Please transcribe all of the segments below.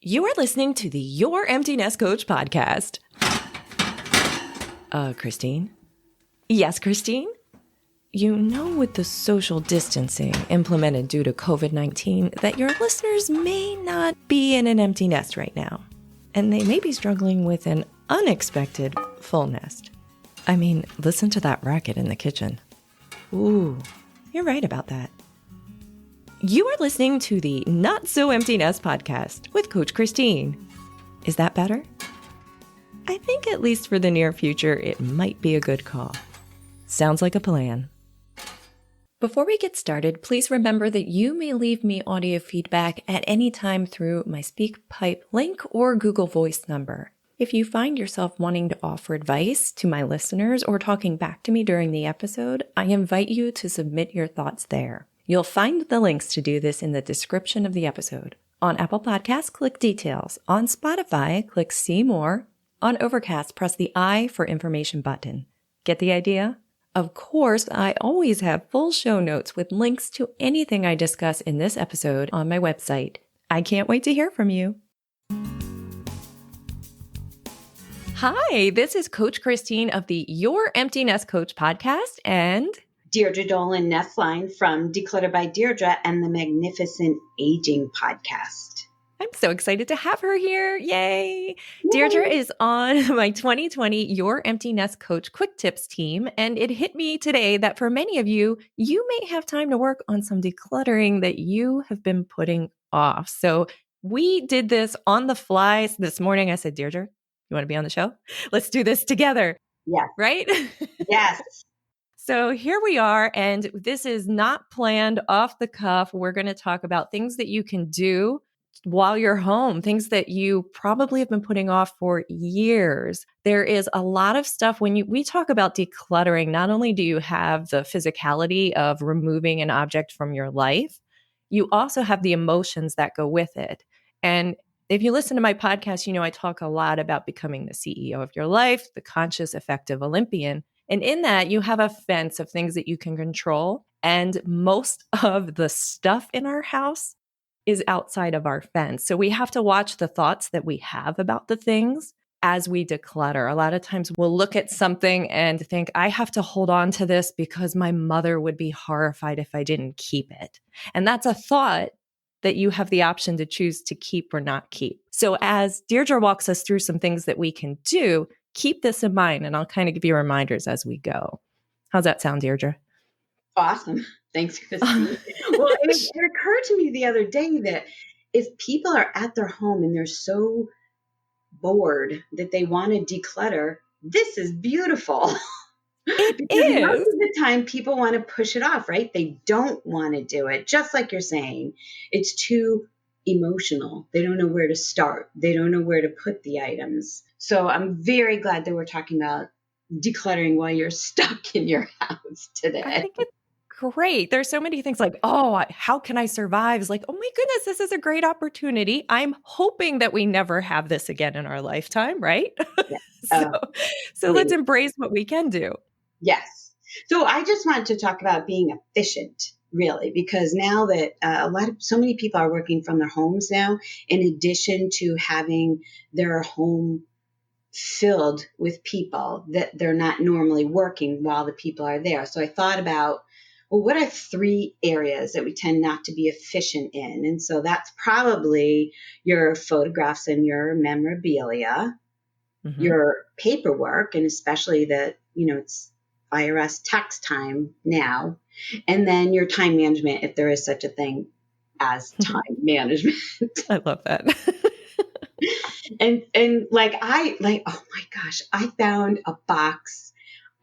You are listening to the Your Empty Nest Coach podcast. Christine? Yes, Christine? You know, with the social distancing implemented due to COVID-19, that your listeners may not be in an empty nest right now, and they may be struggling with an unexpected full nest. I mean, listen to that racket in the kitchen. Ooh, you're right about that. You are listening to the Not So Empty Nest podcast with Coach Christine. Is that better? I think at least for the near future, it might be a good call. Sounds like a plan. Before we get started, please remember that you may leave me audio feedback at any time through my SpeakPipe link or Google Voice number. If you find yourself wanting to offer advice to my listeners or talking back to me during the episode, I invite you to submit your thoughts there. You'll find the links to do this in the description of the episode. On Apple Podcasts, click Details. On Spotify, click See More. On Overcast, press the I for Information button. Get the idea? Of course, I always have full show notes with links to anything I discuss in this episode on my website. I can't wait to hear from you. Hi, this is Coach Christine of the Your Empty Nest Coach podcast and Deirdre Dolan Nesline from Declutter by Deirdre and the Magnificent Aging podcast. I'm so excited to have her here. Yay! Deirdre is on my 2020 Your Empty Nest Coach Quick Tips team, and it hit me today that for many of you, you may have time to work on some decluttering that you have been putting off. So we did this on the fly this morning. I said, Deirdre, you want to be on the show? Let's do this together. Yes. Right? Yes. So here we are, and this is not planned off the cuff. We're going to talk about things that you can do while you're home, things that you probably have been putting off for years. There is a lot of stuff when we talk about decluttering. Not only do you have the physicality of removing an object from your life, you also have the emotions that go with it. And if you listen to my podcast, you know I talk a lot about becoming the CEO of your life, the conscious, effective Olympian. And in that, you have a fence of things that you can control. And most of the stuff in our house is outside of our fence. So we have to watch the thoughts that we have about the things as we declutter. A lot of times we'll look at something and think, I have to hold on to this because my mother would be horrified if I didn't keep it. And that's a thought that you have the option to choose to keep or not keep. So as Deirdre walks us through some things that we can do, keep this in mind, and I'll kind of give you reminders as we go. How's that sound, Deirdre? Awesome. Thanks, Christine. Well, it occurred to me the other day that if people are at their home and they're so bored that they want to declutter, this is beautiful. It Because most is. of the time people want to push it off, right? They don't want to do it. Just like you're saying, it's too emotional. They don't know where to start. They don't know where to put the items. So I'm very glad that we're talking about decluttering while you're stuck in your house today. I think it's great. There's so many things like, how can I survive? It's like, oh my goodness, this is a great opportunity. I'm hoping that we never have this again in our lifetime, right? Yeah. So let's embrace what we can do. Yes. So I just wanted to talk about being efficient, really, because now that so many people are working from their homes now, in addition to having their home filled with people that they're not normally working while the people are there. So I thought about, well, what are 3 areas that we tend not to be efficient in? And so that's probably your photographs and your memorabilia, your paperwork, and especially that, it's IRS tax time now, and then your time management, if there is such a thing as time management. I love that. And oh my gosh, I found a box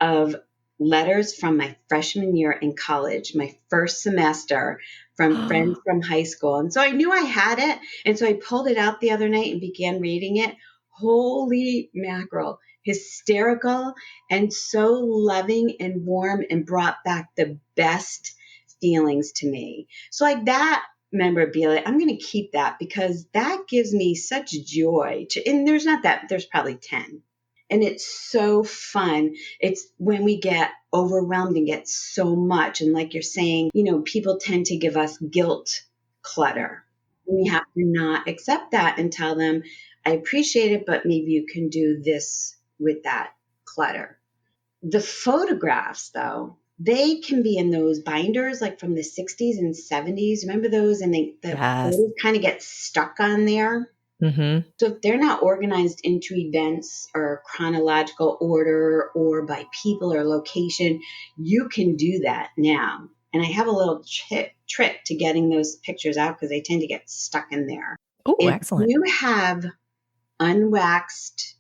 of letters from my freshman year in college, my first semester, from friends from high school. And so I knew I had it. And so I pulled it out the other night and began reading it. Holy mackerel, hysterical and so loving and warm, and brought back the best feelings to me. So like that memorabilia, I'm going to keep that because that gives me such joy. And there's probably 10. And it's so fun. It's when we get overwhelmed and get so much. And like you're saying, people tend to give us guilt clutter. We have to not accept that and tell them, I appreciate it, but maybe you can do this with that clutter. The photographs, though, they can be in those binders like from the 60s and 70s. Remember those? And the Yes. photos kind of get stuck on there. Mm-hmm. So if they're not organized into events or chronological order or by people or location, you can do that now. And I have a little trick to getting those pictures out because they tend to get stuck in there. Oh, If excellent. you have unwaxed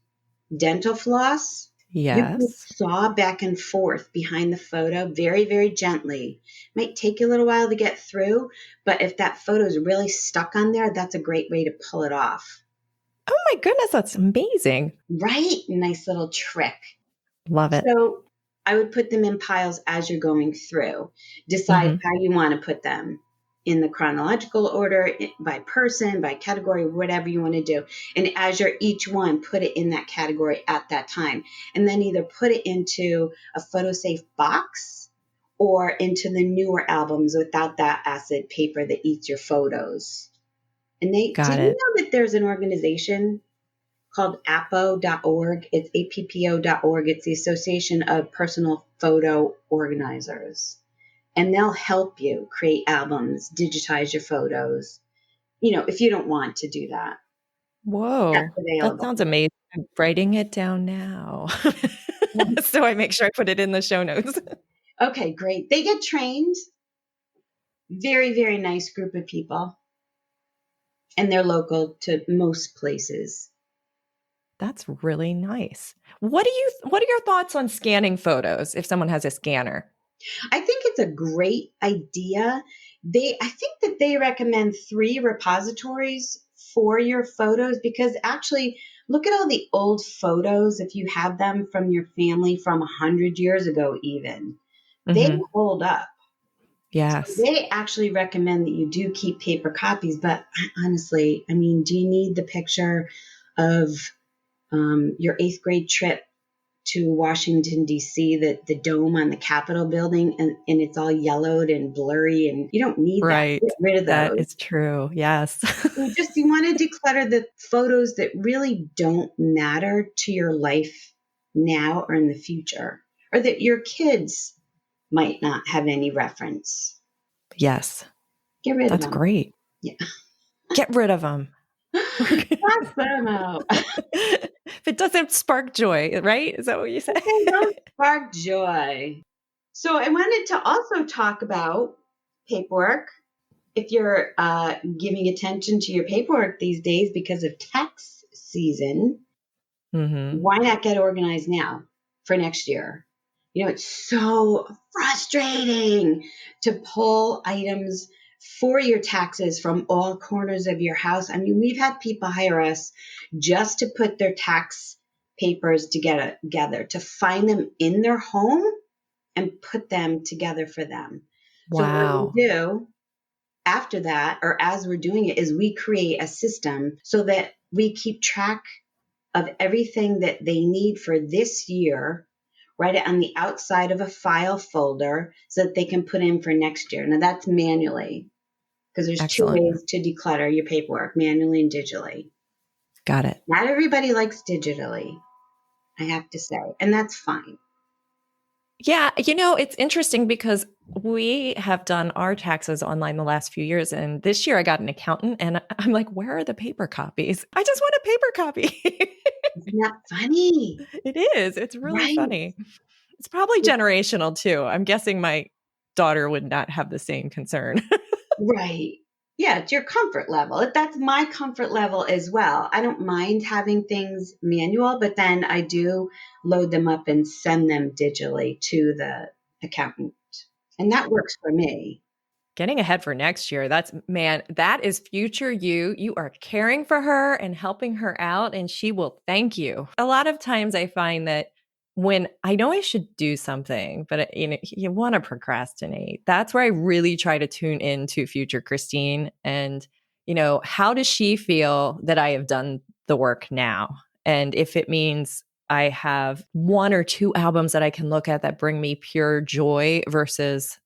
dental floss, you can Yes. saw back and forth behind the photo very, very gently. Might take you a little while to get through, but if that photo is really stuck on there, that's a great way to pull it off. Oh my goodness, that's amazing. Right? Nice little trick. Love it. So I would put them in piles as you're going through. Decide Mm-hmm. how you want to put them in the chronological order, by person, by category, whatever you want to do. And as you're each one, put it in that category at that time. And then either put it into a photo safe box or into the newer albums without that acid paper that eats your photos. And do Got you it. know that there's an organization called appo.org? It's appo.org. It's the Association of Personal Photo Organizers. And they'll help you create albums, digitize your photos, if you don't want to do that. That's Whoa, that available. sounds amazing. I'm writing it down now. So I make sure I put it in the show notes. Okay, great. They get trained. Very, very nice group of people. And they're local to most places. That's really nice. What are your thoughts on scanning photos if someone has a scanner? I think it's a great idea. I think that they recommend 3 repositories for your photos because actually, look at all the old photos if you have them from your family from 100 years ago, even. They Mm-hmm. hold up. So Yes. they actually recommend that you do keep paper copies, but honestly, I mean, do you need the picture of your 8th grade trip to Washington, D.C., the dome on the Capitol building, and it's all yellowed and blurry, and you don't need that. Right. Get rid of That those. is true. Yes. You want to declutter the photos that really don't matter to your life now or in the future, or that your kids might not have any reference. Yes. Get rid of That's them. great. Yeah. Get rid of them. Toss them out. If it doesn't spark joy, right? Is that what you say? They don't spark joy. So I wanted to also talk about paperwork. If you're giving attention to your paperwork these days because of tax season, Mm-hmm. why not get organized now for next year? It's so frustrating to pull items for your taxes from all corners of your house. I mean, we've had people hire us just to put their tax papers together, to find them in their home and put them together for them. So what we Wow. do after that, or as we're doing it, is we create a system so that we keep track of everything that they need for this year, write it on the outside of a file folder so that they can put in for next year. Now that's manually, because there's 2 Excellent. ways to declutter your paperwork, manually and digitally. Got it. Not everybody likes digitally, I have to say, and that's fine. Yeah, it's interesting because we have done our taxes online the last few years. And this year I got an accountant and I'm like, where are the paper copies? I just want a paper copy. Isn't that funny? It is. It's really Right. funny. It's probably generational too. I'm guessing my daughter would not have the same concern. Right. Yeah, it's your comfort level. That's my comfort level as well. I don't mind having things manual, but then I do load them up and send them digitally to the accountant. And that works for me. Getting ahead for next year. That is future you. You are caring for her and helping her out, and she will thank you. A lot of times I find that when I know I should do something, but you want to procrastinate. That's where I really try to tune into future Christine and, how does she feel that I have done the work now? And if it means I have 1 or 2 albums that I can look at that bring me pure joy versus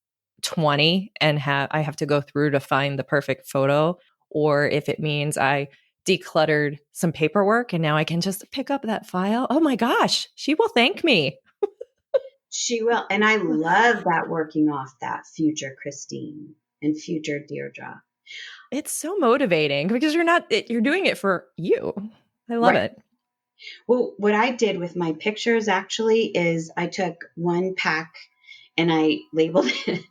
20 and I have to go through to find the perfect photo, or if it means I decluttered some paperwork and now I can just pick up that file. Oh my gosh, she will thank me. She will. And I love that, working off that future Christine and future Deirdre. It's so motivating because you're doing it for you. I love Right. it. Well, what I did with my pictures actually is I took one pack and I labeled it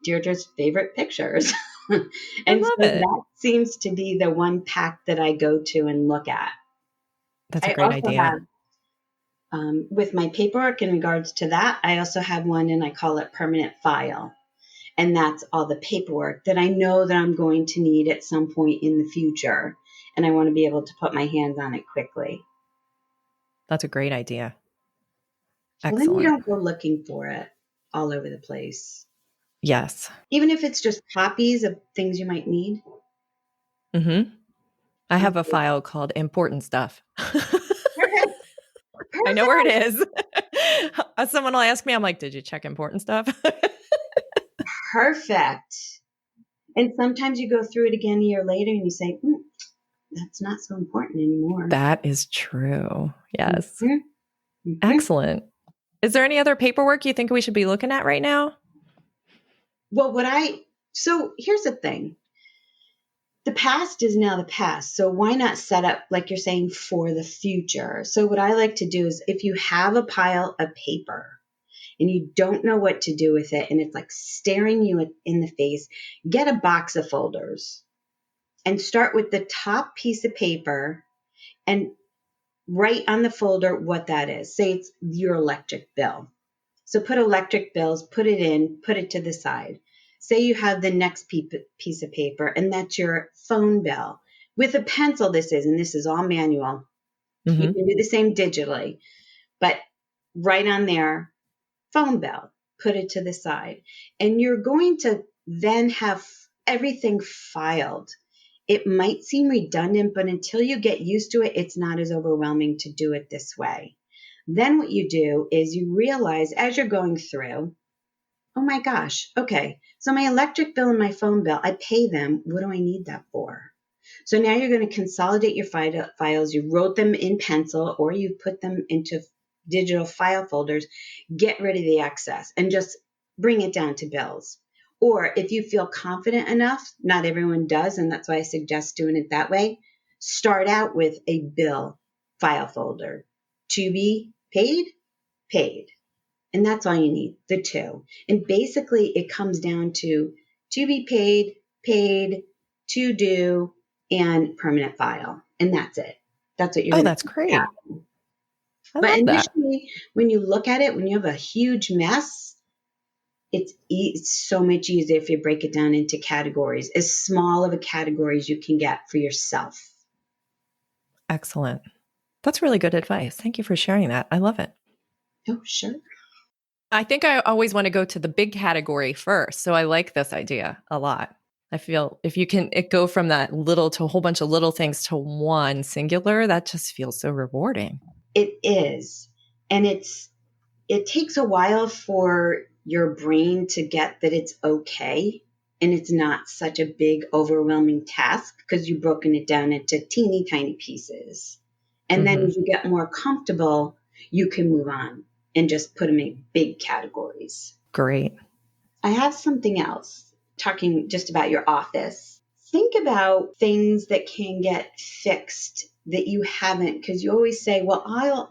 Deirdre's favorite pictures. I And love so it. that seems to be the one pack that I go to and look at. That's a I great also idea. have, with my paperwork in regards to that, I also have one and I call it permanent file. And that's all the paperwork that I know that I'm going to need at some point in the future. And I want to be able to put my hands on it quickly. That's a great idea. Well, then you Excellent. don't go looking for it all over the place. Yes. Even if it's just copies of things you might need. Mm-hmm. I have a Okay. file called important stuff. Perfect. I know where it Perfect. is. Someone will ask me, I'm like, did you check important stuff? Perfect. And sometimes you go through it again a year later and you say, that's not so important anymore. That is true. Yes. Mhm. Mhm. Excellent. Is there any other paperwork you think we should be looking at right now? Well, so here's the thing. The past is now the past. So why not set up, like you're saying, for the future? So what I like to do is, if you have a pile of paper and you don't know what to do with it and it's like staring you in the face, get a box of folders and start with the top piece of paper and write on the folder what that is. Say it's your electric bill. So put electric bills, put it in, put it to the side. Say you have the next piece of paper, and that's your phone bill. With a pencil, and this is all manual. You Mm-hmm. can do the same digitally, but write on there, phone bill, put it to the side. And you're going to then have everything filed. It might seem redundant, but until you get used to it, it's not as overwhelming to do it this way. Then what you do is you realize as you're going through, oh my gosh, okay, so my electric bill and my phone bill, I pay them. What do I need that for? So now you're going to consolidate your files. You wrote them in pencil or you put them into digital file folders. Get rid of the excess and just bring it down to bills. Or if you feel confident enough, not everyone does, and that's why I suggest doing it that way, start out with a bill file folder. To be paid, paid. And that's all you need, the two. And basically it comes down to be paid, paid, to do, and permanent file. And that's it. That's what you're Oh, going that's to great. have. I But love that. initially, when you look at it, when you have a huge mess, it's so much easier if you break it down into categories, as small of a category as you can get for yourself. Excellent. That's really good advice. Thank you for sharing that. I love it. Oh, sure. I think I always want to go to the big category first. So I like this idea a lot. I feel if you can go from that little to a whole bunch of little things to one singular, that just feels so rewarding. It is. And it takes a while for your brain to get that it's okay and it's not such a big, overwhelming task because you've broken it down into teeny tiny pieces. And then Mm-hmm. as you get more comfortable, you can move on and just put them in big categories. Great. I have something else talking just about your office. Think about things that can get fixed that you haven't, because you always say, well,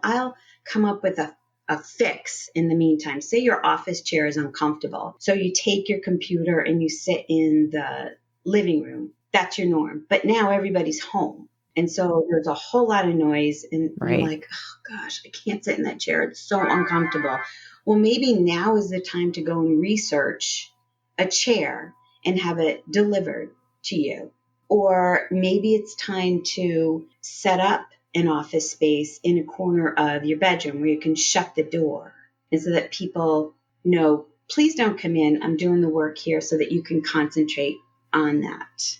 I'll come up with a fix in the meantime. Say your office chair is uncomfortable. So you take your computer and you sit in the living room. That's your norm. But now everybody's home. And so there's a whole lot of noise and you're Right. like, oh gosh, I can't sit in that chair. It's so uncomfortable. Well, maybe now is the time to go and research a chair and have it delivered to you. Or maybe it's time to set up an office space in a corner of your bedroom where you can shut the door. And so that people know, please don't come in. I'm doing the work here so that you can concentrate on that.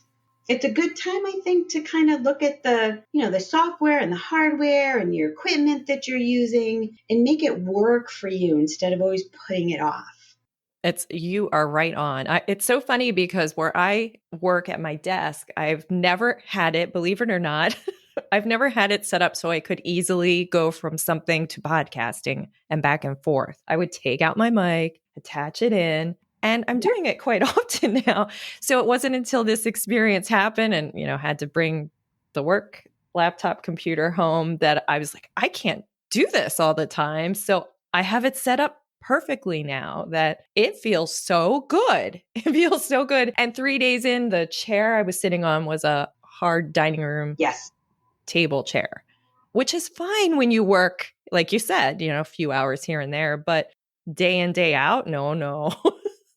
It's a good time, I think, to kind of look at the software and the hardware and your equipment that you're using and make it work for you instead of always putting it off. You are right on. It's so funny because where I work at my desk, I've never had it, believe it or not, I've never had it set up so I could easily go from something to podcasting and back and forth. I would take out my mic, attach it in, and I'm doing it quite often now. So it wasn't until this experience happened and, had to bring the work laptop computer home that I was like, I can't do this all the time. So I have it set up perfectly now that it feels so good. It feels so good. And 3 days in, the chair I was sitting on was a hard dining room Yes. table chair, which is fine when you work, like you said, a few hours here and there, but day in, day out, no.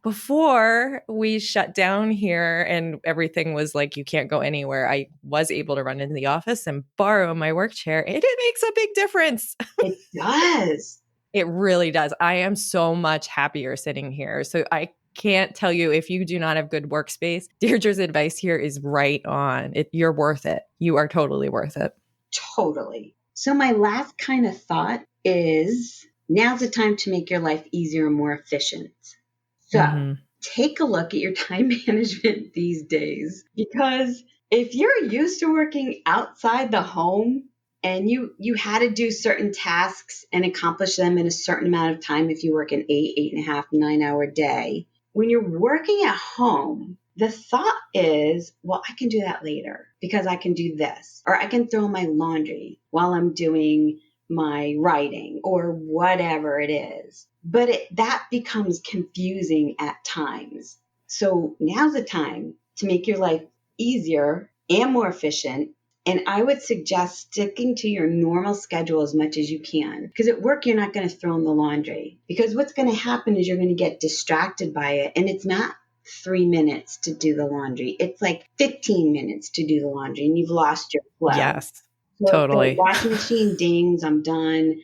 Before we shut down here and everything was like, you can't go anywhere, I was able to run into the office and borrow my work chair. And it makes a big difference. It does. It really does. I am so much happier sitting here. So I can't tell you, if you do not have good workspace, Deirdre's advice here is right on. You're worth it. You are totally worth it. Totally. So my last kind of thought is, now's the time to make your life easier and more efficient. So take a look at your time management these days, because if you're used to working outside the home and you had to do certain tasks and accomplish them in a certain amount of time, if you work an 8.5, 9-hour day, when you're working at home, the thought is, well, I can do that later because I can do this, or I can throw my laundry while I'm doing my writing or whatever it is. But that becomes confusing at times. So now's the time to make your life easier and more efficient. And I would suggest sticking to your normal schedule as much as you can. Because at work, you're not going to throw in the laundry. Because what's going to happen is you're going to get distracted by it. And it's not 3 minutes to do the laundry. It's like 15 minutes to do the laundry. And you've lost your flow. Yes, so totally. If the washing machine dings, I'm done.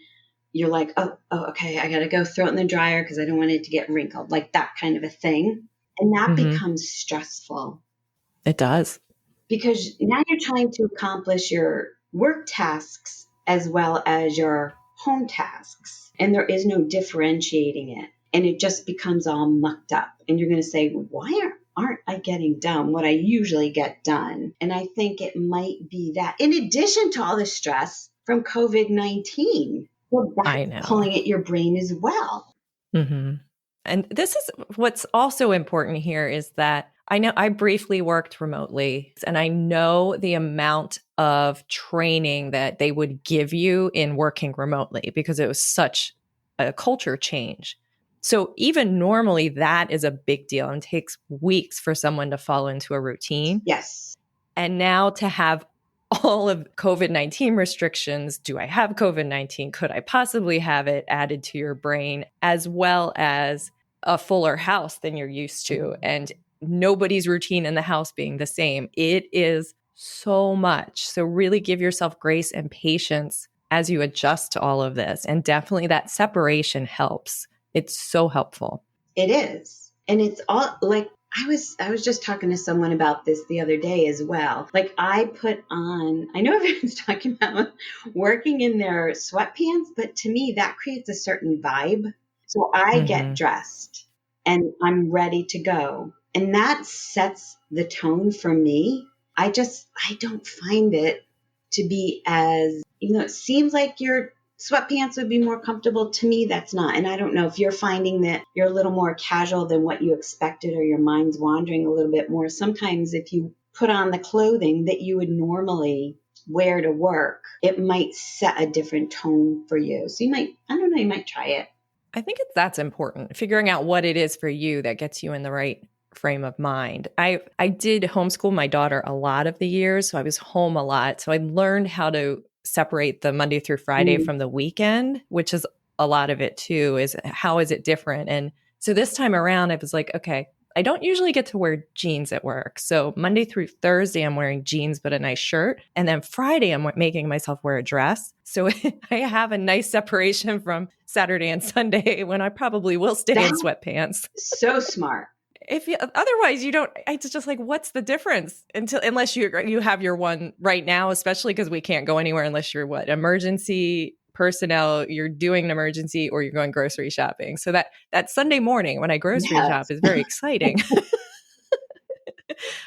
You're like, oh, okay, I got to go throw it in the dryer because I don't want it to get wrinkled. Like that kind of a thing. And that becomes stressful. It does. Because now you're trying to accomplish your work tasks as well as your home tasks. And there is no differentiating it. And it just becomes all mucked up. And you're going to say, why aren't I getting done what I usually get done? And I think it might be that, in addition to all the stress from COVID-19. Well, that's pulling at your brain as well. And this is what's also important here is that I know I briefly worked remotely, and I know the amount of training that they would give you in working remotely because it was such a culture change. So even normally that is a big deal and takes weeks for someone to fall into a routine. Yes. And now to have all of COVID-19 restrictions, do I have COVID-19? Could I possibly have it added to your brain, as well as a fuller house than you're used to, and nobody's routine in the house being the same. It is so much. So really give yourself grace and patience as you adjust to all of this. And definitely that separation helps. It's so helpful. It is. And it's all like, I was just talking to someone about this the other day as well. Like I know everyone's talking about working in their sweatpants, but to me that creates a certain vibe. So I get dressed and I'm ready to go. And that sets the tone for me. I don't find it to be as, it seems like your sweatpants would be more comfortable. To me, that's not. And I don't know if you're finding that you're a little more casual than what you expected, or your mind's wandering a little bit more. Sometimes if you put on the clothing that you would normally wear to work, it might set a different tone for you. So you might try it. I think that's important, figuring out what it is for you that gets you in the right frame of mind. I did homeschool my daughter a lot of the years, so I was home a lot. So I learned how to separate the Monday through Friday from the weekend, which is a lot of it too, is how is it different? And so this time around, I was like, okay, I don't usually get to wear jeans at work. So Monday through Thursday, I'm wearing jeans, but a nice shirt. And then Friday, I'm making myself wear a dress. So I have a nice separation from Saturday and Sunday when I probably will stay in sweatpants. So smart. Otherwise you don't, it's just like, what's the difference unless you have your one right now, especially because we can't go anywhere unless you're emergency personnel, you're doing an emergency or you're going grocery shopping. So that Sunday morning when I grocery shop Yes. is very exciting.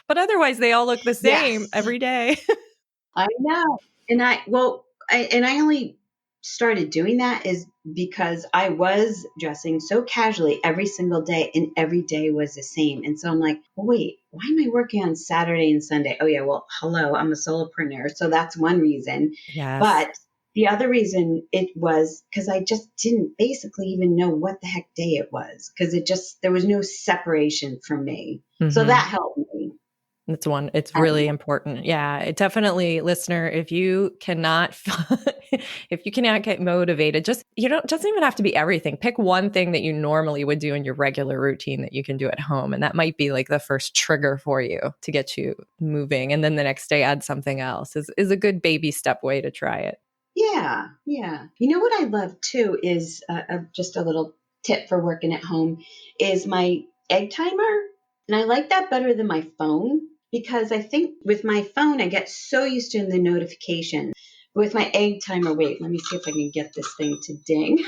But otherwise, they all look the same Yes. every day. I know. And I only started doing that is because I was dressing so casually every single day and every day was the same. And so I'm like, well, wait, why am I working on Saturday and Sunday? Oh yeah, well, hello, I'm a solopreneur. So that's one reason. Yes. But the other reason it was because I just didn't basically even know what the heck day it was because there was no separation for me. So that helped me. It's really important. Yeah, it definitely, listener, if you cannot, if you cannot get motivated, doesn't even have to be everything. Pick one thing that you normally would do in your regular routine that you can do at home. And that might be like the first trigger for you to get you moving. And then the next day, add something else is a good baby step way to try it. Yeah, yeah. You know what I love too is just a little tip for working at home is my egg timer. And I like that better than my phone because I think with my phone, I get so used to the notification. With my egg timer, wait, let me see if I can get this thing to ding.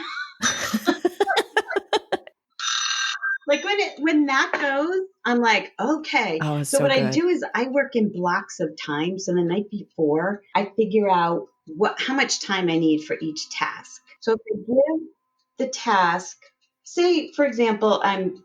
Like when that goes, I'm like, okay. Oh, it's So so what I good. do is I work in blocks of time. So the night before, I figure out how much time I need for each task. So if I give the task, say for example, I'm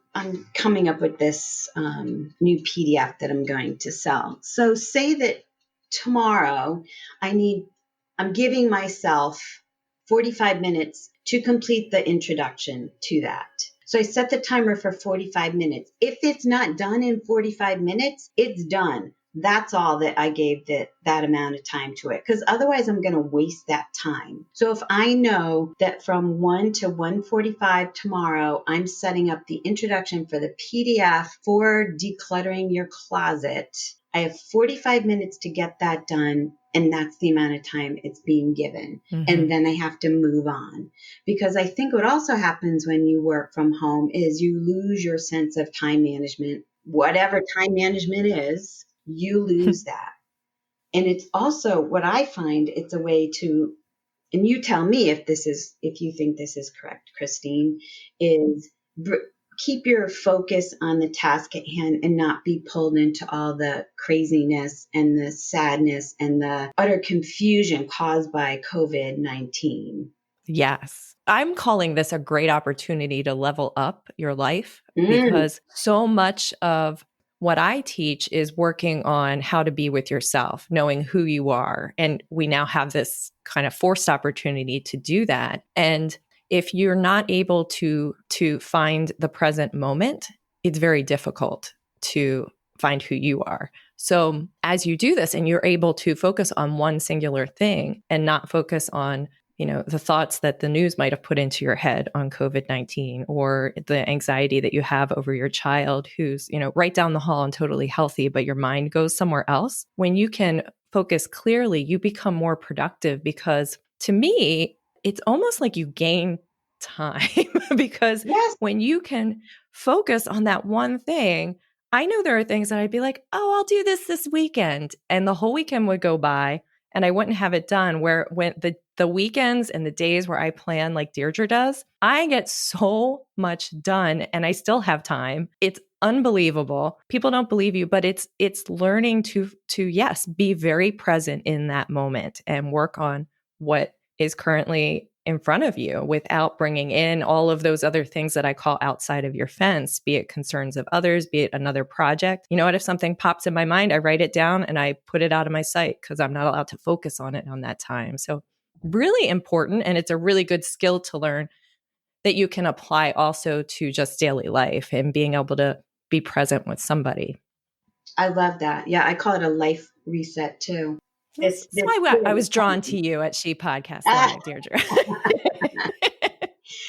coming up with this new PDF that I'm going to sell. So say that tomorrow I'm giving myself 45 minutes to complete the introduction to that. So I set the timer for 45 minutes. If it's not done in 45 minutes, it's done. That's all that I gave that amount of time to it. Because otherwise I'm going to waste that time. So if I know that from 1 to 1:45 tomorrow, I'm setting up the introduction for the PDF for decluttering your closet, I have 45 minutes to get that done. And that's the amount of time it's being given. And then I have to move on. Because I think what also happens when you work from home is you lose your sense of time management. Whatever time management is, you lose that. And it's also what I find it's a way to, and you tell me if you think this is correct, Christine, is keep your focus on the task at hand and not be pulled into all the craziness and the sadness and the utter confusion caused by COVID-19. Yes. I'm calling this a great opportunity to level up your life Mm. because so much of what I teach is working on how to be with yourself, knowing who you are. And we now have this kind of forced opportunity to do that. And if you're not able to find the present moment, it's very difficult to find who you are. So as you do this and you're able to focus on one singular thing and not focus on the thoughts that the news might have put into your head on COVID-19 or the anxiety that you have over your child who's, right down the hall and totally healthy, but your mind goes somewhere else. When you can focus clearly, you become more productive because to me, it's almost like you gain time because Yes. when you can focus on that one thing, I know there are things that I'd be like, oh, I'll do this weekend. And the whole weekend would go by and I wouldn't have it done. Where when the weekends and the days where I plan like Deirdre does, I get so much done and I still have time. It's unbelievable. People don't believe you, but it's learning to yes, be very present in that moment and work on what is currently in front of you without bringing in all of those other things that I call outside of your fence, be it concerns of others, be it another project. You know what? If something pops in my mind, I write it down and I put it out of my sight because I'm not allowed to focus on it on that time. So really important. And it's a really good skill to learn that you can apply also to just daily life and being able to be present with somebody. I love that. Yeah, I call it a life reset too. That's why I was drawn to you at She Podcast Live, Deirdre.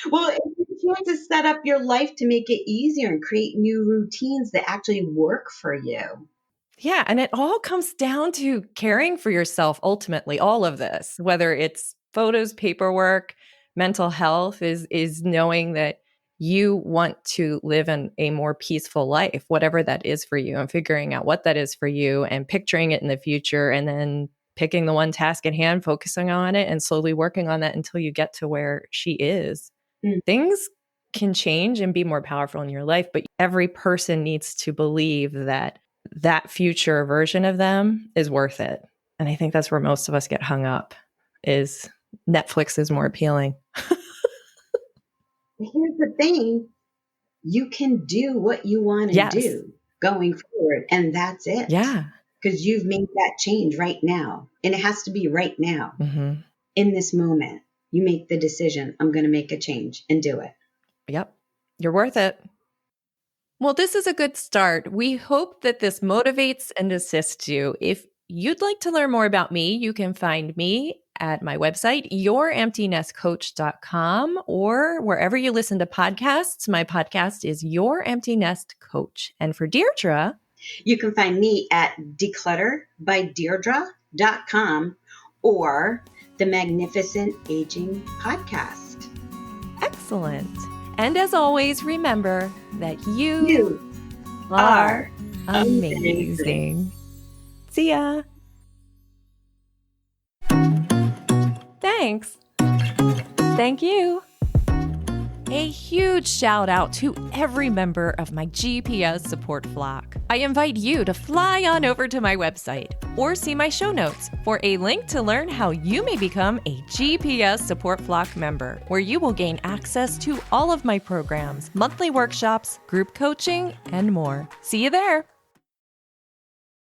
Well, it's a chance to set up your life to make it easier and create new routines that actually work for you. Yeah. And it all comes down to caring for yourself, ultimately, all of this, whether it's photos, paperwork, mental health, is knowing that you want to live in a more peaceful life, whatever that is for you, and figuring out what that is for you and picturing it in the future and then picking the one task at hand, focusing on it, and slowly working on that until you get to where she is. Things can change and be more powerful in your life, but every person needs to believe that that future version of them is worth it. And I think that's where most of us get hung up, is Netflix is more appealing. Here's the thing. You can do what you want to do going forward, and that's it. Yeah. Because you've made that change right now, and it has to be right now. In this moment, you make the decision, I'm going to make a change, and do it. Yep. You're worth it. Well, this is a good start. We hope that this motivates and assists you. If you'd like to learn more about me, you can find me at my website, youremptynestcoach.com, or wherever you listen to podcasts. My podcast is Your Empty Nest Coach. And for Deirdre, you can find me at declutterbydeirdre.com or the Magnificent Aging Podcast. Excellent. And as always, remember that you are amazing. See ya. Thanks. Thank you. A huge shout out to every member of my GPS support flock. I invite you to fly on over to my website or see my show notes for a link to learn how you may become a GPS support flock member, where you will gain access to all of my programs, monthly workshops, group coaching, and more. See you there.